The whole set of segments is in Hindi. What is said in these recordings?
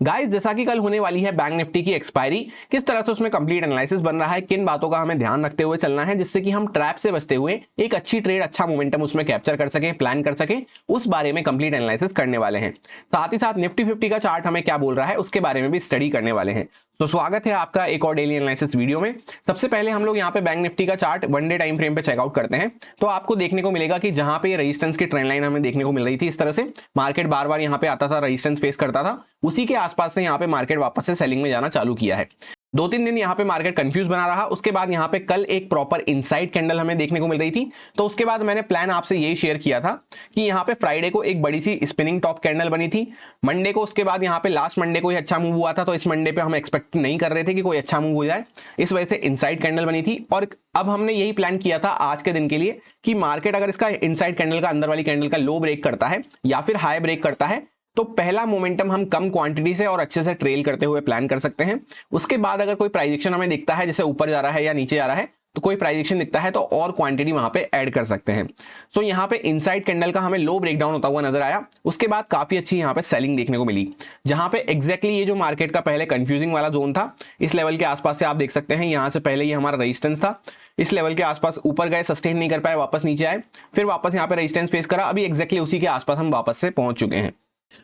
गाइस, जैसा कि कल होने वाली है बैंक निफ्टी की एक्सपायरी, किस तरह से उसमें कंप्लीट एनालिसिस बन रहा है, किन बातों का हमें ध्यान रखते हुए चलना है जिससे कि हम ट्रैप से बचते हुए एक अच्छी ट्रेड, अच्छा मोमेंटम उसमें कैप्चर कर सकें, प्लान कर सकें, उस बारे में कंप्लीट एनालिसिस करने वाले हैं। साथ ही साथ निफ्टी 50 का चार्ट हमें क्या बोल रहा है उसके बारे में भी स्टडी करने वाले हैं। तो स्वागत है आपका एक और डेली एनालिसिस वीडियो में। सबसे पहले हम लोग यहाँ पे बैंक निफ्टी का chart one day time frame पे चेकआउट करते हैं। तो आपको देखने को मिलेगा कि जहां पे रेजिस्टेंस की ट्रेंड लाइन हमें देखने को मिल रही थी, इस तरह से मार्केट बार बार यहाँ पे आता था, रेजिस्टेंस फेस करता था, उसी के आसपास से यहाँ पे मार्केट वापस से सेलिंग में जाना चालू किया है। 2-3 दिन यहाँ पे मार्केट कंफ्यूज बना रहा। उसके बाद यहाँ पे कल एक प्रॉपर इनसाइड कैंडल हमें देखने को मिल रही थी। तो उसके बाद मैंने प्लान आपसे यही शेयर किया था कि यहाँ पे फ्राइडे को एक बड़ी सी स्पिनिंग टॉप कैंडल बनी थी, मंडे को, उसके बाद यहाँ पे लास्ट मंडे को ही अच्छा मूव हुआ था। तो इस मंडे पे हम एक्सपेक्ट नहीं कर रहे थे कि कोई अच्छा मूव हो जाए, इस वजह से इनसाइड कैंडल बनी थी। और अब हमने यही प्लान किया था आज के दिन के लिए कि मार्केट अगर इसका इनसाइड कैंडल का, अंदर वाली कैंडल का लो ब्रेक करता है या फिर हाई ब्रेक करता है तो पहला मोमेंटम हम कम क्वांटिटी से और अच्छे से ट्रेल करते हुए प्लान कर सकते हैं। उसके बाद अगर कोई प्राइस एक्शन हमें दिखता है, जैसे ऊपर जा रहा है या नीचे जा रहा है, तो कोई प्राइस एक्शन दिखता है तो और क्वांटिटी वहां पे ऐड कर सकते हैं। सो यहाँ पे इनसाइड कैंडल का हमें लो ब्रेकडाउन होता हुआ नजर आया। उसके बाद काफी अच्छी यहाँ पे सेलिंग देखने को मिली, जहां पे एग्जैक्टली ये जो मार्केट का पहले कंफ्यूजिंग वाला जोन था, इस लेवल के आसपास से आप देख सकते हैं, यहां से पहले ये हमारा रेजिस्टेंस था, इस लेवल के आसपास ऊपर गए, सस्टेन नहीं कर पाए, वापस नीचे आए, फिर वापस यहाँ पे रेजिस्टेंस फेस करा, अभी एग्जैक्टली उसी के आसपास हम वापस से पहुंच चुके हैं।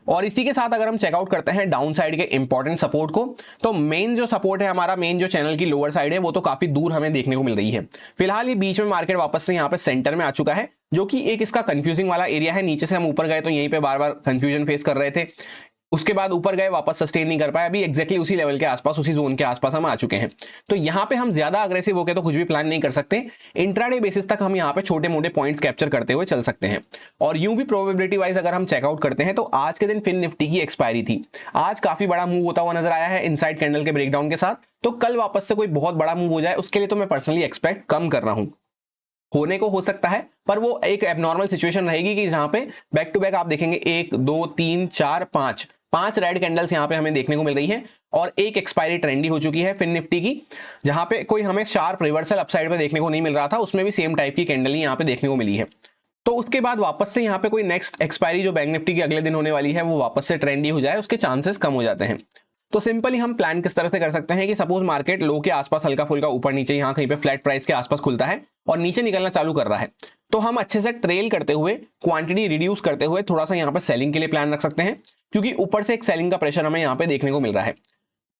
और इसी के साथ अगर हम चेकआउट करते हैं डाउन साइड के इंपॉर्टेंट सपोर्ट को, तो मेन जो सपोर्ट है हमारा, मेन जो चैनल की लोअर साइड है, वो तो काफी दूर हमें देखने को मिल रही है। फिलहाल ये बीच में मार्केट वापस से यहाँ पे सेंटर में आ चुका है, जो कि एक इसका कंफ्यूजिंग वाला एरिया है। नीचे से हम ऊपर गए तो यहीं पे बार बार कंफ्यूजन फेस कर रहे थे, उसके बाद ऊपर गए, वापस सस्टेन नहीं कर पाए, अभी एग्जैक्टली उसी लेवल के आसपास, उसी जोन के आसपास हम आ चुके हैं। तो यहाँ पे हम ज्यादा अग्रेसिव होकर तो कुछ भी प्लान नहीं कर सकते। इंट्राडे बेसिस तक हम यहाँ पे छोटे मोटे पॉइंट्स कैप्चर करते हुए चल सकते हैं। और यूं भी प्रोबेबिलिटी वाइज अगर हम चेकआउट करते हैं तो आज के दिन फिन निफ्टी की एक्सपायरी थी, आज काफी बड़ा मूव होता हुआ नजर आया है इनसाइड कैंडल के ब्रेकडाउन के साथ। तो कल वापस से कोई बहुत बड़ा मूव हो जाए उसके लिए तो मैं पर्सनली एक्सपेक्ट कम कर रहा हूं। होने को हो सकता है, पर वो एक एबनॉर्मल सिचुएशन रहेगी कि जहां पे बैक टू बैक आप देखेंगे 1 2 3 4 5 रेड कैंडल्स यहां पे हमें देखने को मिल रही है, और एक एक्सपायरी ट्रेंडी हो चुकी है फिन निफ्टी की, जहां पे कोई हमें शार्प रिवर्सल अपसाइड पे देखने को नहीं मिल रहा था, उसमें भी सेम टाइप की कैंडल ही यहां पे देखने को मिली है। तो उसके बाद वापस से यहाँ पे कोई नेक्स्ट एक्सपायरी जो बैंक निफ्टी की अगले दिन होने वाली है, वो वापस से ट्रेंडी हो जाए, उसके चांसेस कम हो जाते हैं। तो सिंपली हम प्लान किस तरह से कर सकते हैं कि सपोज मार्केट लो के आसपास हल्का फुल्का ऊपर नीचे यहाँ कहीं पे फ्लैट प्राइस के आसपास खुलता है और नीचे निकलना चालू कर रहा है, तो हम अच्छे से ट्रेल करते हुए, क्वांटिटी रिड्यूस करते हुए थोड़ा सा यहाँ पे सेलिंग के लिए प्लान रख सकते हैं, क्योंकि ऊपर से एक सेलिंग का प्रेशर हमें यहाँ पे देखने को मिल रहा है।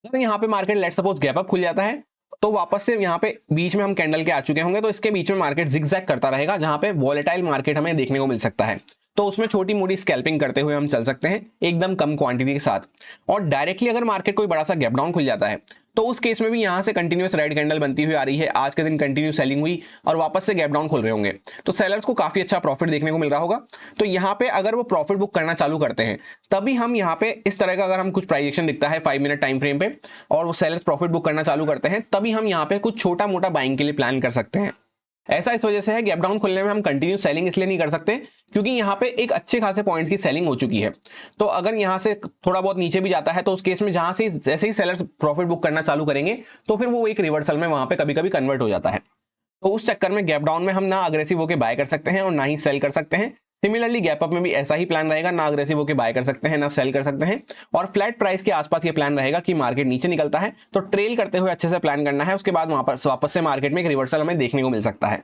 अगर यहाँ पे market let suppose gap up खुल जाता है तो वापस से यहाँ पे बीच में हम कैंडल के आ चुके होंगे, तो इसके बीच में मार्केट जिगजैग करता रहेगा, जहां पे वॉलेटाइल मार्केट हमें देखने को मिल सकता है। तो उसमें छोटी मोटी स्कैल्पिंग करते हुए हम चल सकते हैं एकदम कम क्वांटिटी के साथ। और डायरेक्टली अगर मार्केट कोई बड़ा सा गैप डाउन खुल जाता है तो उस केस में भी यहां से कंटिन्यूअस रेड कैंडल बनती हुई आ रही है, आज के दिन कंटिन्यू सेलिंग हुई और वापस से गैप डाउन खुल रहे होंगे, तो सेलर्स को काफी अच्छा प्रॉफिट देखने को मिल रहा होगा। तो यहाँ पे अगर वो प्रॉफिट बुक करना चालू करते हैं तभी हम यहाँ पे इस तरह का, अगर हम कुछ प्राइस एक्शन दिखता है 5 मिनट टाइम फ्रेम पे और वो सेलर्स प्रॉफिट बुक करना चालू करते हैं, तभी हम यहाँ पे कुछ छोटा मोटा बाइंग के लिए प्लान कर सकते हैं। ऐसा इस वजह से है, गैप डाउन खुलने में हम कंटिन्यू सेलिंग इसलिए नहीं कर सकते क्योंकि यहाँ पे एक अच्छे खासे पॉइंट्स की सेलिंग हो चुकी है। तो अगर यहाँ से थोड़ा बहुत नीचे भी जाता है तो उस केस में जहां से जैसे ही सेलर्स प्रॉफिट बुक करना चालू करेंगे तो फिर वो एक रिवर्सल में वहां पे कभी कभी कन्वर्ट हो जाता है। तो उस चक्कर में गैप डाउन में हम ना अग्रेसिव होकर बाय कर सकते हैं और ना ही सेल कर सकते हैं। सिमिलरली गैप अप में भी ऐसा ही प्लान रहेगा, ना अग्रेसिव होकर बाय कर सकते हैं ना सेल कर सकते हैं। और फ्लैट प्राइस के आसपास ये प्लान रहेगा कि मार्केट नीचे निकलता है तो ट्रेल करते हुए अच्छे से प्लान करना है, उसके बाद वहां पर वापस से मार्केट में एक रिवर्सल हमें देखने को मिल सकता है।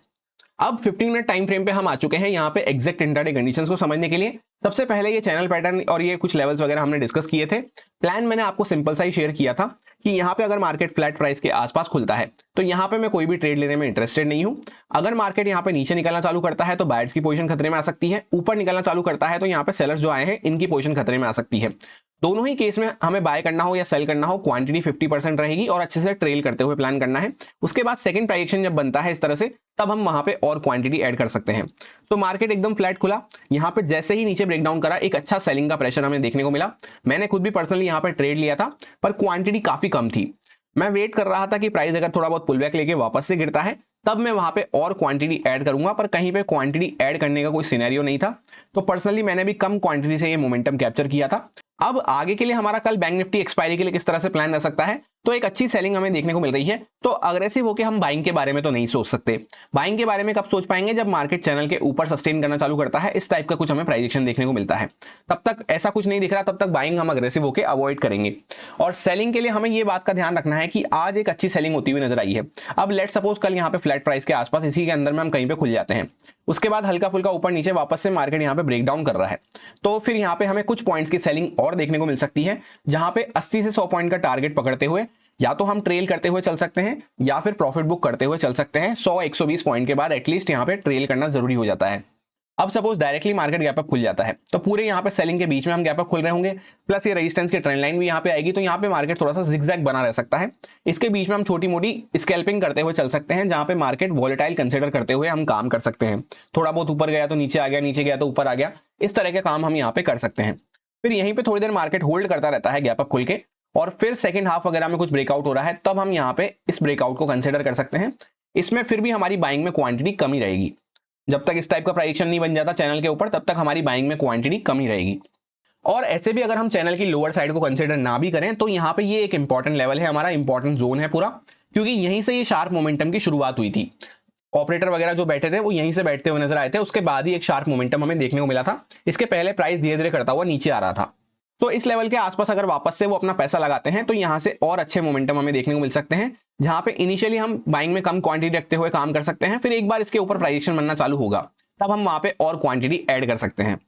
अब 15 मिनट टाइम फ्रेम पे हम आ चुके हैं यहाँ पे एग्जैक्ट इंट्राडे कंडीशंस को समझने के लिए। सबसे पहले ये चैनल पैटर्न और ये कुछ लेवल्स वगैरह हमने डिस्कस किए थे। प्लान मैंने आपको सिंपल सा ही शेयर किया था कि यहाँ पे अगर मार्केट फ्लैट प्राइस के आसपास खुलता है तो यहाँ पे मैं कोई भी ट्रेड लेने में इंटरेस्टेड नहीं हूं। अगर मार्केट यहाँ पे नीचे निकलना चालू करता है तो बायर्स की पोजीशन खतरे में आ सकती है, ऊपर निकलना चालू करता है तो यहाँ पे सेलर्स जो आए हैं इनकी पोजीशन खतरे में आ सकती है। दोनों ही केस में हमें बाय करना हो या सेल करना हो, क्वांटिटी 50% रहेगी और अच्छे से ट्रेल करते हुए प्लान करना है। उसके बाद सेकंड प्राइस एक्शन जब बनता है इस तरह से, तब हम वहां पे और क्वांटिटी ऐड कर सकते हैं। तो मार्केट एकदम फ्लैट खुला, यहाँ पे जैसे ही नीचे ब्रेकडाउन करा एक अच्छा सेलिंग का प्रेशर हमें देखने को मिला। मैंने खुद भी पर्सनली यहाँ पे ट्रेड लिया था, पर क्वांटिटी काफी कम थी। मैं वेट कर रहा था कि प्राइस अगर थोड़ा बहुत पुल बैक लेके वापस से गिरता है तब मैं वहां पे और क्वांटिटी ऐड करूंगा, पर कहीं पे क्वांटिटी ऐड करने का कोई सिनेरियो नहीं था। तो पर्सनली मैंने भी कम क्वांटिटी से ये मोमेंटम कैप्चर किया था। अब आगे के लिए हमारा कल बैंक निफ्टी एक्सपायरी के लिए किस तरह से प्लान रह सकता है, तो एक अच्छी सेलिंग हमें देखने को मिल रही है। तो अग्रेसिव होकर हम बाइंग के बारे में तो नहीं सोच सकते। बाइंग के बारे में कब सोच पाएंगे, जब मार्केट चैनल के ऊपर सस्टेन करना चालू करता है, इस टाइप का कुछ हमें प्राइस एक्शन देखने को मिलता है। तब तक ऐसा कुछ नहीं दिख रहा, तब तक बाइंग हम अग्रेसिव होकर अवॉइड करेंगे। और सेलिंग के लिए हमें ये बात का ध्यान रखना है कि आज एक अच्छी सेलिंग होती हुई नजर आई है। अब लेट सपोज कल यहाँ पे फ्लैट प्राइस के आसपास इसी के अंदर में हम कहीं पे खुल जाते हैं, उसके बाद हल्का फुल्का ऊपर नीचे वापस से मार्केट यहाँ पे ब्रेक डाउन कर रहा है, तो फिर यहाँ पे हमें कुछ पॉइंट्स की सेलिंग और देखने को मिल सकती है, जहां पे 80 से 100 पॉइंट का टारगेट पकड़ते हुए या तो हम ट्रेल करते हुए चल सकते हैं या फिर प्रॉफिट बुक करते हुए चल सकते हैं। 100-120 पॉइंट के बाद एटलीस्ट यहाँ पे ट्रेल करना जरूरी हो जाता है। अब suppose directly market gap up खुल जाता है, तो पूरे यहाँ पे सेलिंग के बीच में हम गैप अप खुल रहे होंगे, प्लस ये रेजिस्टेंस की ट्रेंड लाइन भी यहाँ पे आएगी, तो यहाँ पे मार्केट थोड़ा सा जिगजैग बना रह सकता है। इसके बीच में हम छोटी मोटी स्कैल्पिंग करते हुए चल सकते हैं, जहां पे मार्केट वॉलेटाइल कंसिडर करते हुए हम काम कर सकते हैं। थोड़ा बहुत ऊपर गया तो नीचे आ गया, नीचे गया तो ऊपर आ गया, इस तरह के काम हम यहाँ पे कर सकते हैं। फिर यहीं पे थोड़ी देर मार्केट होल्ड करता रहता है गैप अप खुल के, और फिर सेकंड हाफ वगैरह में कुछ ब्रेकआउट हो रहा है, तब हम यहाँ पे इस ब्रेकआउट को कंसिडर कर सकते हैं। इसमें फिर भी हमारी बाइंग में क्वांटिटी कमी रहेगी। जब तक इस टाइप का प्राइस नहीं बन जाता चैनल के ऊपर, तब तक हमारी बाइंग में क्वांटिटी कमी रहेगी। और ऐसे भी अगर हम चैनल की लोअर साइड को कंसिडर ना भी करें, तो यहाँ पे ये एक इंपॉर्टेंट लेवल है, हमारा इंपॉर्टेंट जोन है पूरा, क्योंकि यहीं से ये शार्प मोमेंटम की शुरुआत हुई थी। ऑपरेटर वगैरह जो बैठे थे वो यहीं से बैठते हुए नजर आए थे, उसके बाद ही एक शार्प मोमेंटम हमें देखने को मिला था। इसके पहले प्राइस धीरे धीरे करता हुआ नीचे आ रहा था। तो इस लेवल के आसपास अगर वापस से वो अपना पैसा लगाते हैं, तो यहाँ से और अच्छे मोमेंटम हमें देखने को मिल सकते हैं, जहां पे इनिशियली हम बाइंग में कम क्वांटिटी रखते हुए काम कर सकते हैं। फिर एक बार इसके ऊपर प्राइस एक्शन बनना चालू होगा, तब हम वहां पे और क्वांटिटी ऐड कर सकते हैं।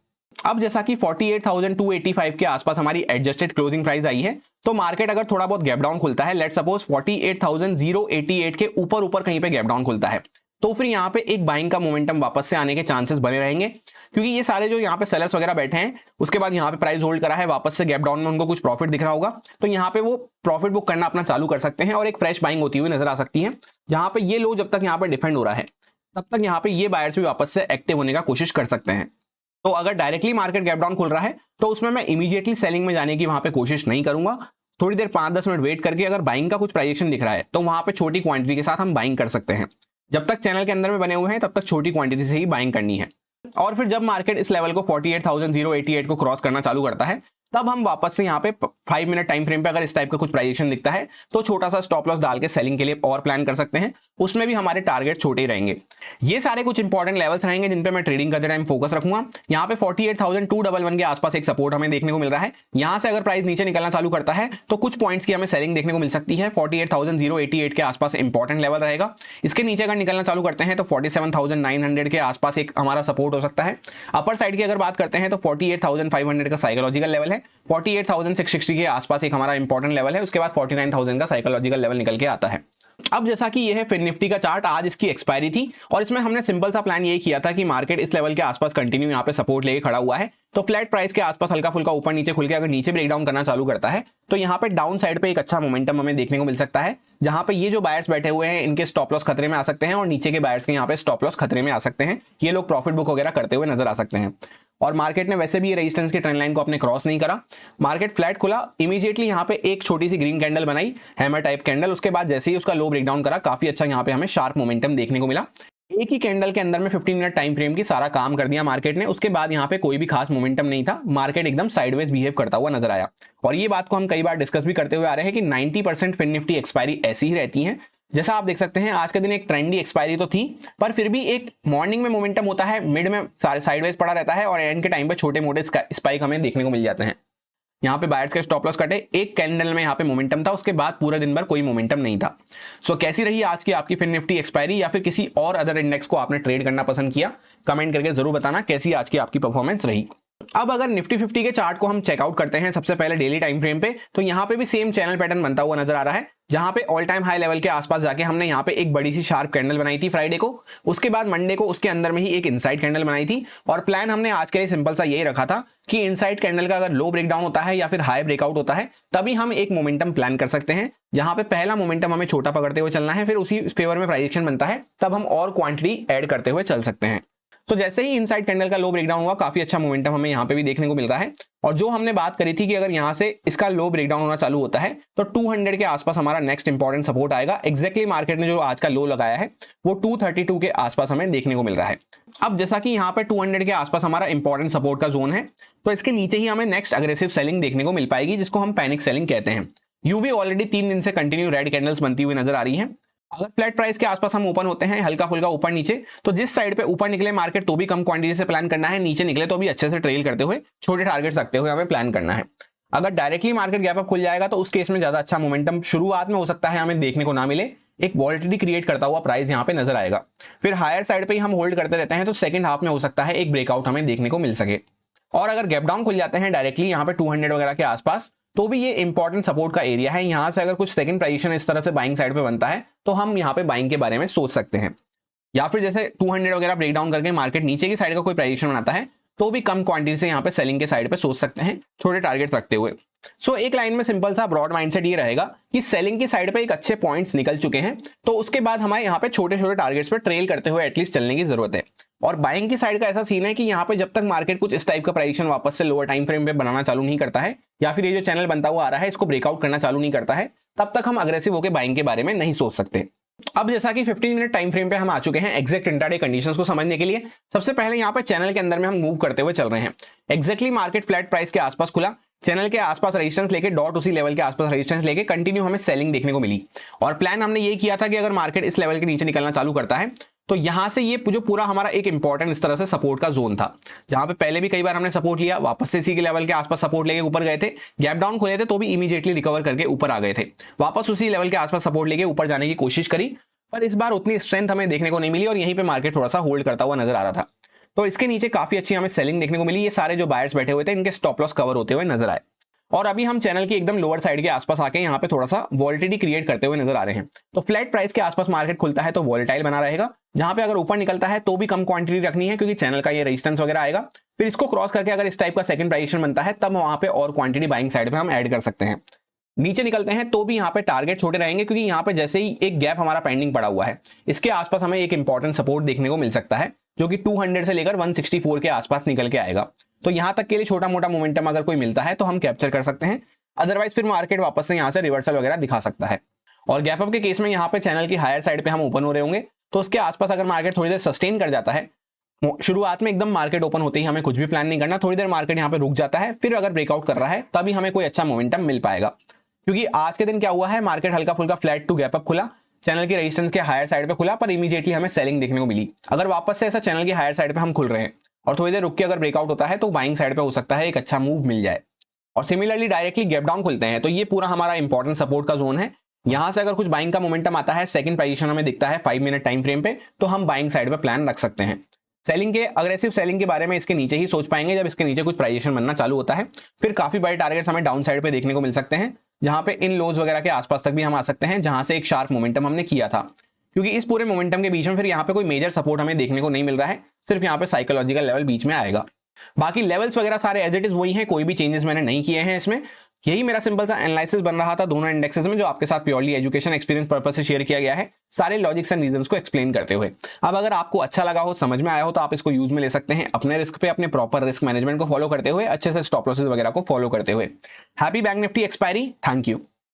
अब जैसा कि 48,285 के आसपास हमारी एडजस्टेड क्लोजिंग प्राइस आई है, तो मार्केट अगर थोड़ा बहुत गैप डाउन खुलता है, लेट सपोज 48,088 के ऊपर ऊपर कहीं पे गैप डाउन खुलता है, तो फिर यहाँ पे एक बाइंग का मोमेंटम वापस से आने के चांसेस बने रहेंगे, क्योंकि ये सारे जो यहाँ पे सेलर्स वगैरह बैठे हैं, उसके बाद यहाँ पे प्राइस होल्ड करा है, वापस से गैप डाउन में उनको कुछ प्रॉफिट दिख रहा होगा, तो यहाँ पे वो प्रॉफिट बुक करना अपना चालू कर सकते हैं और एक फ्रेश बाइंग होती हुई नजर आ सकती है। जहां पे ये लो जब तक यहाँ पे डिफेंड हो रहा है, तब तक यहाँ पे ये बायर्स भी वापस से एक्टिव होने का कोशिश कर सकते हैं। तो अगर डायरेक्टली मार्केट गैप डाउन खुल रहा है, तो उसमें मैं इमीडिएटली सेलिंग में जाने की वहां पे कोशिश नहीं करूंगा। थोड़ी देर 5-10 मिनट वेट करके अगर बाइंग का कुछ प्राइजेक्शन दिख रहा है, तो वहां पे छोटी क्वांटिटी के साथ हम बाइंग कर सकते हैं। जब तक चैनल के अंदर में बने हुए हैं, तब तक छोटी क्वांटिटी से ही बाइंग करनी है। और फिर जब मार्केट इस लेवल को 48,088 को क्रॉस करना चालू करता है, तब हम वापस से यहाँ पे 5 मिनट टाइम फ्रेम पे अगर इस टाइप का कुछ प्राइजेक्शन दिखता है, तो छोटा सा स्टॉप लॉस डाल के सेलिंग के लिए और प्लान कर सकते हैं। उसमें भी हमारे टारगेट छोटे ही रहेंगे। ये सारे कुछ इंपॉर्टेंट लेवल्स रहेंगे जिन पे मैं ट्रेडिंग करते टाइम फोकस रखूंगा। यहाँ पे 48,211 के आसपास एक सपोर्ट हमें देखने को मिल रहा है। यहाँ से अगर प्राइस नीचे निकलना चालू करता है, तो कुछ पॉइंट्स की हमें सेलिंग देखने को मिल सकती है। 48,088 के आसपास इंपॉर्टेंट लेवल रहेगा। इसके नीचे अगर निकलना चालू करते हैं, तो 47,900 के आसपास एक हमारा सपोर्ट हो सकता है। अपर साइड की अगर बात करते हैं, तो 48,500 का साइकोलॉजिकल लेवल है। 48,660 के आसपास एक हमारा इंपॉर्टेंट लेवल है। उसके बाद 49,000 का साइकोलॉजिकल लेवल निकल के आता है। अब जैसा कि यह है फिन निफ्टी का चार्ट, आज इसकी एक्सपायरी थी और इसमें हमने सिंपल सा प्लान यही किया था कि मार्केट इस लेवल के आसपास कंटिन्यू यहाँ पे सपोर्ट लेके खड़ा हुआ है, तो फ्लैट प्राइस के आसपास हल्का फुल्का ऊपर नीचे खुल के अगर नीचे ब्रेकडाउन करना चालू करता है, तो यहाँ पे डाउन साइड पे एक अच्छा मोमेंटम हमें देखने को मिल सकता है, जहां पे ये जो बायर्स बैठे हुए हैं इनके स्टॉप लॉस खतरे में आ सकते हैं और नीचे के बायर्स के यहाँ पे स्टॉप लॉस खतरे में आ सकते हैं। ये लोग प्रॉफिट बुक वगैरह करते हुए नजर आ सकते हैं। और मार्केट ने वैसे भी रेजिस्टेंस की ट्रेंड लाइन को अपने क्रॉस नहीं करा। मार्केट फ्लैट खुला, इमीडिएटली यहाँ पे एक छोटी सी ग्रीन कैंडल बनाई, हैमर टाइप कैंडल। उसके बाद जैसे ही उसका लो ब्रेकडाउन करा, काफी अच्छा यहाँ पे हमें शार्प मोमेंटम देखने को मिला। एक ही कैंडल के अंदर में 15 मिनट टाइम फ्रेम की सारा काम कर दिया मार्केट ने। उसके बाद यहाँ पे कोई भी खास मोमेंटम नहीं था, मार्केट एकदम साइडवेज बिहेव करता हुआ नजर आया। और ये बात को हम कई बार डिस्कस भी करते हुए आ रहे हैं कि 90% फिन निफ्टी एक्सपायरी ऐसी ही रहती है। जैसा आप देख सकते हैं, आज के दिन एक ट्रेंडी एक्सपायरी तो थी, पर फिर भी एक मॉर्निंग में मोमेंटम होता है, मिड में साइडवेज पड़ा रहता है और एंड के टाइम पे छोटे मोटे स्पाइक हमें देखने को मिल जाते हैं। यहाँ पे बायर्स के स्टॉप लॉस कटे, एक कैंडल में यहाँ पे मोमेंटम था, उसके बाद पूरे दिन भर कोई मोमेंटम नहीं था। सो कैसी रही आज की आपकी फिन निफ्टी एक्सपायरी, या फिर किसी और अदर इंडेक्स को आपने ट्रेड करना पसंद किया? कमेंट करके जरूर बताना कैसी आज की आपकी परफॉर्मेंस रही। अब अगर निफ्टी 50 के चार्ट को हम चेकआउट करते हैं सबसे पहले डेली टाइम फ्रेम पे, तो यहाँ पे भी सेम चैनल पैटर्न बनता हुआ नजर आ रहा है, जहां पे ऑल टाइम हाई लेवल के आसपास जाके हमने यहाँ पे एक बड़ी सी शार्प कैंडल बनाई थी फ्राइडे को। उसके बाद मंडे को उसके अंदर में ही एक इनसाइड कैंडल बनाई थी। और प्लान हमने आज के लिए सिंपल सा यही रखा था कि इनसाइड कैंडल का अगर लो ब्रेकडाउन होता है या फिर हाई ब्रेकआउट होता है, तभी हम एक मोमेंटम प्लान कर सकते हैं, जहां पे पहला मोमेंटम हमें छोटा पकड़ते हुए चलना है, फिर उसी फेवर में प्राइस एक्शन बनता है, तब हम और क्वांटिटी ऐड करते हुए चल सकते हैं। तो जैसे ही इनसाइड कैंडल का लो ब्रेकडाउन हुआ, काफी अच्छा मोमेंटम हमें यहाँ पे भी देखने को मिल रहा है। और जो हमने बात करी थी कि अगर यहाँ से इसका लो ब्रेकडाउन होना चालू होता है, तो 200 के आसपास हमारा नेक्स्ट इंपॉर्टेंट सपोर्ट आएगा। एग्जैक्टली मार्केट ने जो आज का लो लगाया है, वो 232 के आसपास हमें देखने को मिल रहा है। अब जैसा कि यहाँ पे 200 के आसपास हमारा इंपॉर्टेंट सपोर्ट का जोन है, तो इसके नीचे ही हमें नेक्स्ट अग्रेसिव सेलिंग देखने को मिल पाएगी, जिसको हम पैनिक सेलिंग कहते हैं। यूं भी ऑलरेडी 3 दिन से कंटिन्यू रेड कैंडल्स बनती हुई नजर आ रही हैं। अगर फ्लैट प्राइस के आसपास हम ओपन होते हैं हल्का फुल्का ऊपर नीचे, तो जिस साइड पे ऊपर निकले मार्केट तो भी कम क्वांटिटी से प्लान करना है, नीचे निकले तो भी अच्छे से ट्रेल करते हुए छोटे टारगेट रखते हुए हमें प्लान करना है। अगर डायरेक्टली मार्केट गैप अप खुल जाएगा तो उस केस में ज्यादा अच्छा मोमेंटम शुरुआत में हो सकता है हमें देखने को ना मिले, एक वॉलिटिलिटी क्रिएट करता हुआ प्राइस यहाँ पे नजर आएगा। फिर हायर साइड पे ही हम होल्ड करते रहते हैं तो सेकंड हाफ में हो सकता है एक ब्रेकआउट हमें देखने को मिल सके। और अगर गैप डाउन खुल जाते हैं डायरेक्टली यहाँ पे 200 वगैरह के आसपास, तो भी ये इंपॉर्टेंट सपोर्ट का एरिया है। यहाँ से अगर कुछ सेकंड पोजीशन इस तरह से बाइंग साइड पे बनता है तो हम यहाँ पे बाइंग के बारे में सोच सकते हैं। या फिर जैसे 200 वगैरह ब्रेक डाउन करके मार्केट नीचे की साइड का कोई पोजीशन बनाता है तो भी कम क्वांटिटी से यहाँ पे सेलिंग के साइड पे सोच सकते हैं छोटे टारगेट रखते हुए। सो एक लाइन में सिंपल सा ब्रॉड माइंडसेट ये रहेगा कि सेलिंग की साइड पे एक अच्छे पॉइंट्स निकल चुके हैं, तो उसके बाद हमें यहाँ पे छोटे छोटे टारगेट्स पे ट्रेल करते हुए एटलीस्ट चलने की जरूरत है। और बाइंग की साइड का ऐसा सीन है कि यहाँ पे जब तक मार्केट कुछ इस टाइप का प्राइजेशन वापस से लोअर टाइम फ्रेम पे बनाना चालू नहीं करता है, या फिर ये जो चैनल बनता हुआ आ रहा है इसको ब्रेकआउट करना चालू नहीं करता है, तब तक हम अग्रेसिव होकर बाइंग के बारे में नहीं सोच सकते। अब जैसा कि 15 मिनट टाइम फ्रेम पे हम आ चुके हैं एग्जैक्ट इंट्राडे कंडीशंस को समझने के लिए, सबसे पहले यहाँ पे चैनल के अंदर में हम मूव करते हुए चल रहे हैं। एग्जैक्टली मार्केट फ्लैट प्राइस के आसपास खुला, चैनल के आसपास रेजिस्टेंस लेके डॉट उसी लेवल के आसपास रेजिस्टेंस लेके कंटिन्यू हमें सेलिंग देखने को मिली। और प्लान हमने ये किया था कि अगर मार्केट इस लेवल के नीचे निकलना चालू करता है तो यहां से ये जो पूरा हमारा एक इंपॉर्टेंट इस तरह से सपोर्ट का जोन था, जहां पे पहले भी कई बार हमने सपोर्ट लिया, वापस से इसी के लेवल के आसपास सपोर्ट लेके ऊपर गए थे, गैप डाउन खुले थे तो भी इमीडिएटली रिकवर करके ऊपर आ गए थे, वापस उसी लेवल के आसपास सपोर्ट लेके ऊपर जाने की कोशिश करी, पर इस बार उतनी स्ट्रेंथ हमें देखने को नहीं मिली और यहीं पे मार्केट थोड़ा सा होल्ड करता हुआ नजर आ रहा था। तो इसके नीचे काफी अच्छी हमें सेलिंग देखने को मिली, ये सारे जो बायर्स बैठे हुए थे इनके स्टॉप लॉस कवर होते हुए नजर आए। और अभी हम चैनल की एकदम लोअर साइड के आसपास आके यहाँ पे थोड़ा सा वॉलिटिलिटी क्रिएट करते हुए नजर आ रहे हैं। तो फ्लैट प्राइस के आसपास मार्केट खुलता है तो वॉलेटाइल बना रहेगा, जहां पे अगर ऊपर निकलता है तो भी कम क्वांटिटी रखनी है क्योंकि चैनल का ये रेजिस्टेंस वगैरह आएगा। फिर इसको क्रॉस करके अगर इस टाइप का सेकंड पोजीशन बनता है तब वहां पे और क्वांटिटी बाइंग साइड पे हम ऐड कर सकते हैं। नीचे निकलते हैं तो भी यहाँ पे टारगेट छोटे रहेंगे क्योंकि यहाँ पे जैसे ही एक गैप हमारा पेंडिंग पड़ा हुआ है, इसके आसपास हमें एक इंपॉर्टेंट सपोर्ट देखने को मिल सकता है जो कि 200 से लेकर 164 के आसपास निकल के आएगा। तो यहाँ तक के लिए छोटा मोटा मोमेंटम अगर कोई मिलता है तो हम कैप्चर कर सकते हैं, अदरवाइज फिर मार्केट वापस से यहाँ से रिवर्सल वगैरह दिखा सकता है। और गैप अप के केस में यहाँ पे चैनल की हायर साइड पे हम ओपन हो रहे होंगे, तो उसके आसपास अगर मार्केट थोड़ी देर सस्टेन कर जाता है, शुरुआत में एकदम मार्केट ओपन होते ही हमें कुछ भी प्लान नहीं करना, थोड़ी देर मार्केट यहाँ पे रुक जाता है, फिर अगर ब्रेकआउट कर रहा है तभी हमें कोई अच्छा मोमेंटम मिल पाएगा। क्योंकि आज के दिन क्या हुआ है, मार्केट हल्का फुल्का फ्लैट टू गैप अप खुला, चैनल की रेजिस्टेंस के हायर साइड पे खुला, पर इमीडिएटली हमें सेलिंग देखने को मिली। अगर वापस से ऐसा चैनल की हायर साइड पे हम खुल रहे हैं और थोड़ी देर रुक के अगर ब्रेकआउट होता है तो बाइंग साइड पे हो सकता है एक अच्छा मूव मिल जाए। और सिमिलरली डायरेक्टली गैप डाउन खुलते हैं तो ये पूरा हमारा इंपॉर्टेंट सपोर्ट का जोन है। यहां से अगर कुछ बाइंग का मोमेंटम आता है, सेकंड पोजीशन हमें दिखता है 5 मिनट टाइम फ्रेम पे, तो हम बाइंग साइड पे प्लान रख सकते हैं। सेलिंग के अग्रेसिव सेलिंग के बारे में इसके नीचे ही सोच पाएंगे जब इसके नीचे कुछ प्राइजेशन बनना चालू होता है। फिर काफी बड़े टारगेट्स हमें डाउन साइड पे देखने को मिल सकते हैं, जहां पे इन लोज वगैरह के आसपास तक भी हम आ सकते हैं, जहां से एक शार्प मोमेंटम हमने किया था। क्योंकि इस पूरे मोमेंटम के बीच में फिर यहाँ पे कोई मेजर सपोर्ट हमें देखने को नहीं मिल रहा है, सिर्फ यहाँ पे साइकोलॉजिकल लेवल बीच में आएगा। बाकी लेवल्स वगैरह सारे एज इट इज वही हैं, कोई भी चेंजेस मैंने नहीं किए हैं इसमें। यही मेरा सिंपल सा एनालिसिस बन रहा था दोनों इंडेक्सेस में, जो आपके साथ प्योरली एजुकेशन एक्सपीरियंस पर्पस से शेयर किया गया है, सारे लॉजिक्स एंड रीजंस को एक्सप्लेन करते हुए। अब अगर आपको अच्छा लगा हो, समझ में आया हो, तो आप इसको यूज में ले सकते हैं अपने रिस्क पे, अपने प्रॉपर रिस्क मैनेजमेंट को फॉलो करते हुए, अच्छे से स्टॉप लॉसेस वगैरह को फॉलो करते हुए। Happy bank Nifty expiry, thank you.